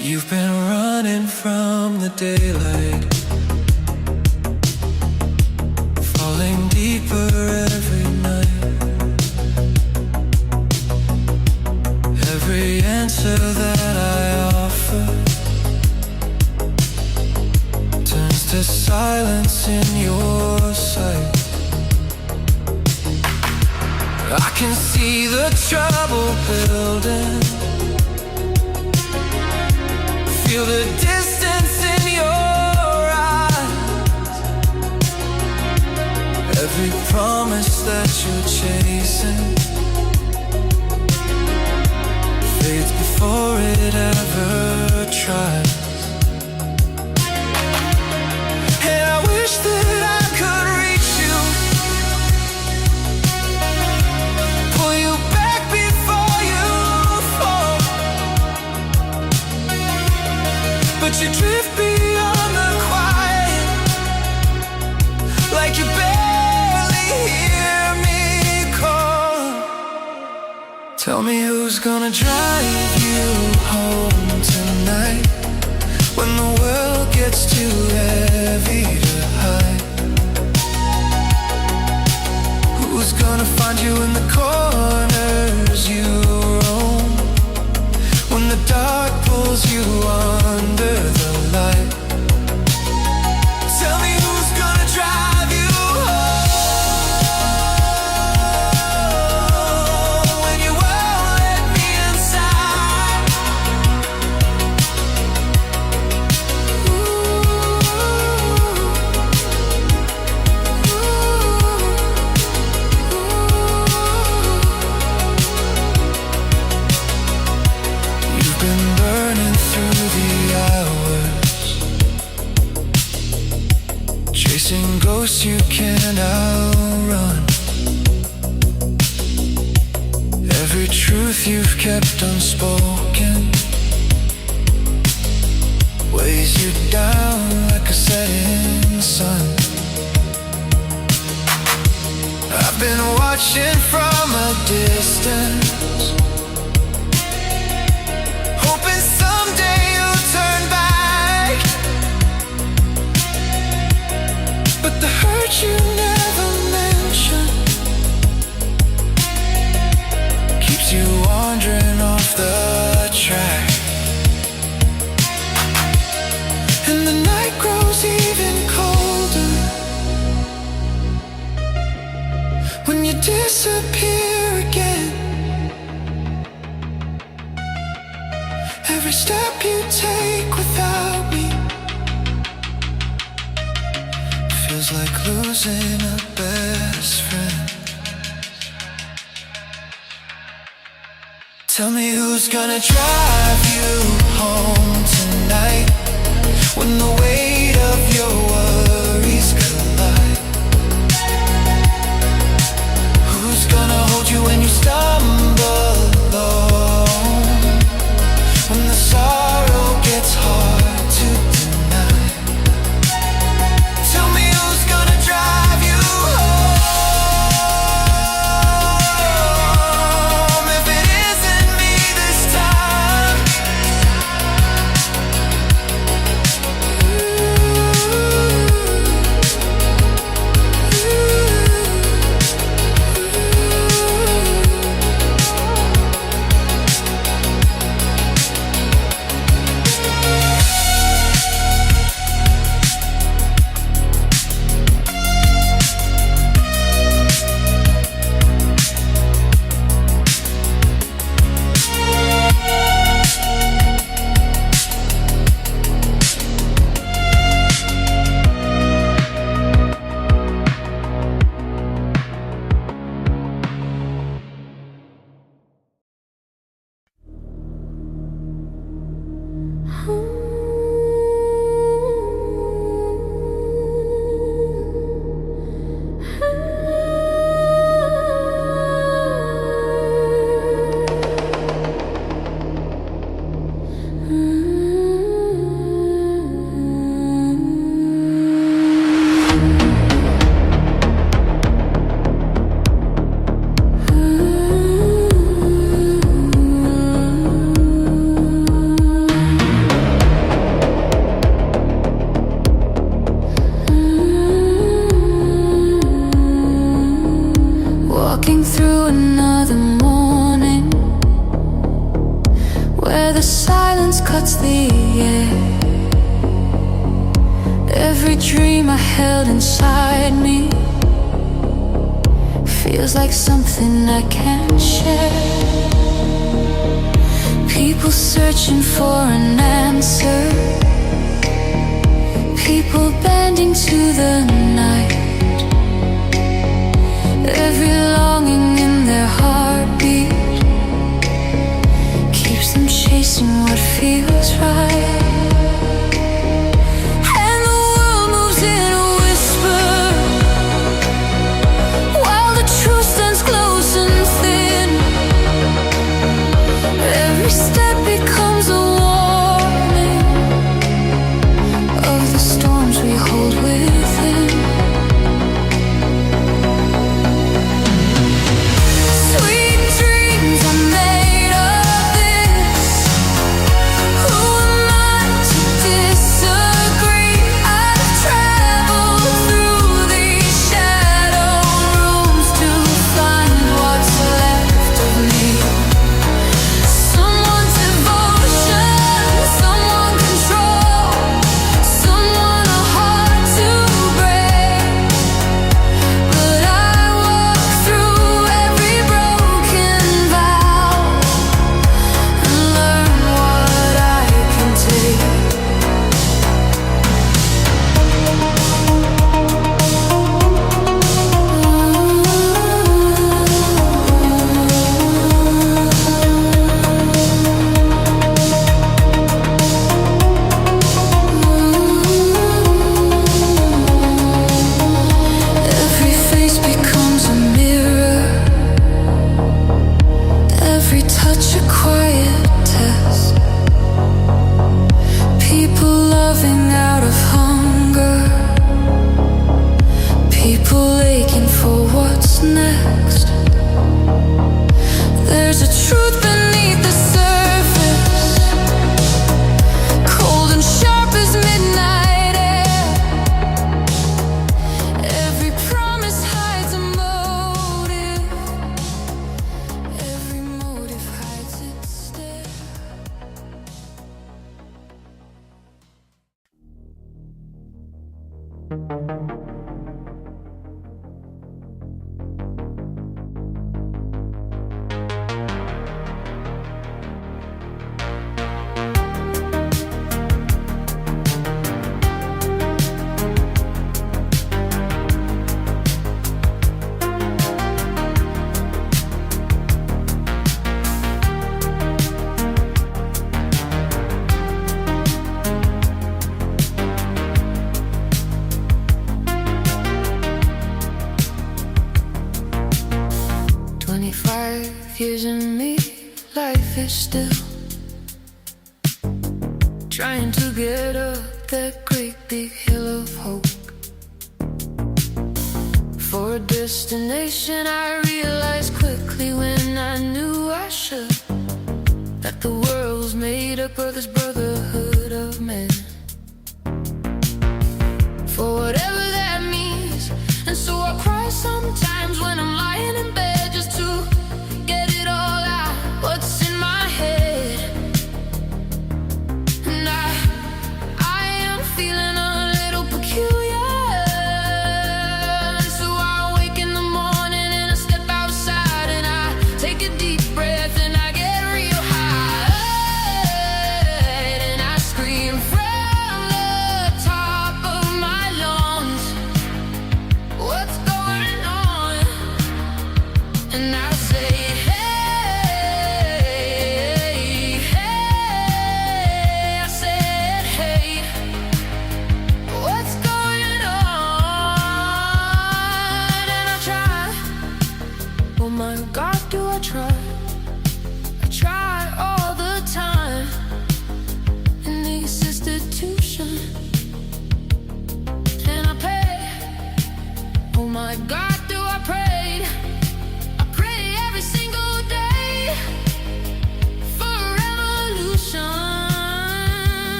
You've been running from the daylight, falling deeper every night. Every answer that I offer turns to silence in your sight. I can see the trouble building, feel the distance in your eyes. Every promise that you're chasing fades before it ever tries. And I wish that I could reach you, pull you back before you fall, but you drift beyond the quiet, like you barely hear me call. Tell me who's gonna drive you home tonight, when the world gets too heavy to hide. Who's gonna find you in the corners you roam, when the dark pulls you under the light? Tell me who's gonna drive you home when you won't let me inside. You've been burning through the hours, chasing ghosts you can't outrun. Every truth you've kept unspoken weighs you down like a setting sun. I've been watching from a distance, hoping someday you'll turn back, but the hurt you never mention keeps you wandering off the track. And the night grows even colder when you disappear again. Every step you take without me feels like losing a best friend. Tell me who's gonna drive you home tonight, when the weight of your worries collide. Who's gonna hold you when you stumble alone, when the sorrow gets hard to deny? Tell me who's gonna drive you home if it isn't me this time. breeze cuts the air. Every dream I held inside me feels like something I can't share. People searching for an answer, people bending to the night. Every longing in their heartbeat keeps them chasing what feels right. And the world moves in a whisper, while the truth stands close and thin. Every step becomes a warning of the storms we hold within. Sweet dreams are made of this. Who am I to disagree? I've traveled through these shadowed rooms to find what's left of me. Someone's devotion, someone control, someone a heart to break. But I walk through every broken vow and learn what I can take. Every face becomes a mirror, every touch a quiet test. People loving out of hunger, people aching for what's next. There's a truth beneath the surface, cold and sharp as midnight air. Every promise hides a motive, every motive hides its stare. Years in me, life is still trying to get up that great big hill of hope. For a destination I realized quickly when I knew I should, that the world's made up of this brotherhood of men, for whatever that means. And so I cry sometimes when I'm lying in bed just to get it all out, what's in my head. And I am feeling a little peculiar. So I wake in the morning and I step outside and I take a deep breath and I get real high. And I scream from the top of my lungs.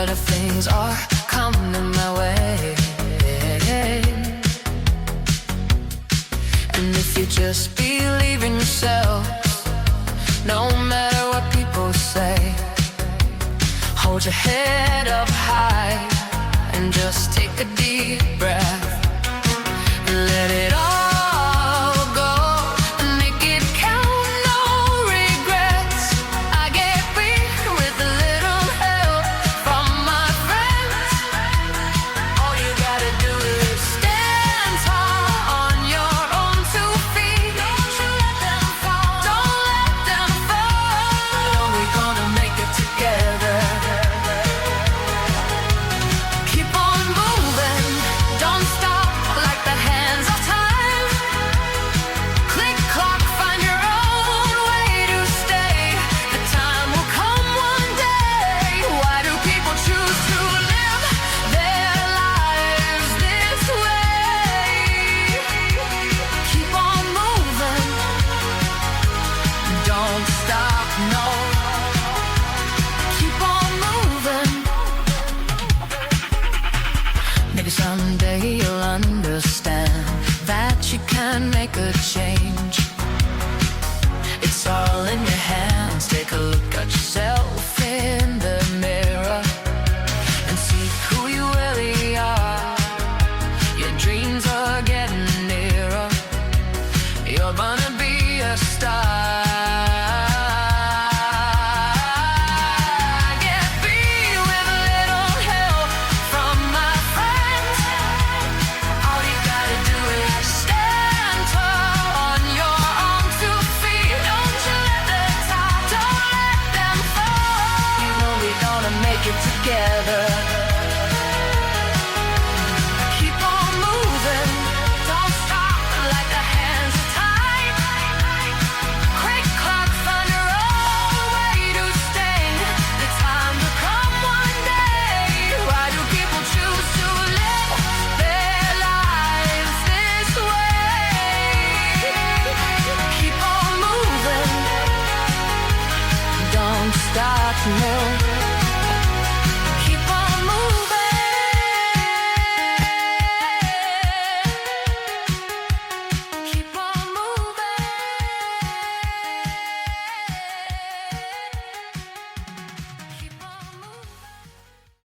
better things are coming my way. And if you just believe in yourself, no matter what people say, hold your head up high and just take a deep breath. Let it all go and make it count, no regrets. I get weak with a little help from my friends. All you gotta do is stand tall on your own 2 feet. Don't you let them fall, don't let them fall. We're gonna make it together. Keep on moving, don't stop like the hands of time. Click clock, find your own way to stay. The time will come one day. Why do people choose to live their lives this way? Keep on moving, don't stop, no. Keep on moving. Maybe someday you'll understand that you can make a change. It's all in your hands. Take a look at yourself in the mirror and see who you really are. Your dreams are getting nearer. You're gonna be a star. Get beat with a little help from my friends. All you gotta do is stand tall on your own 2 feet. Don't you let them talk, don't let them fall. You know we're gonna make it together.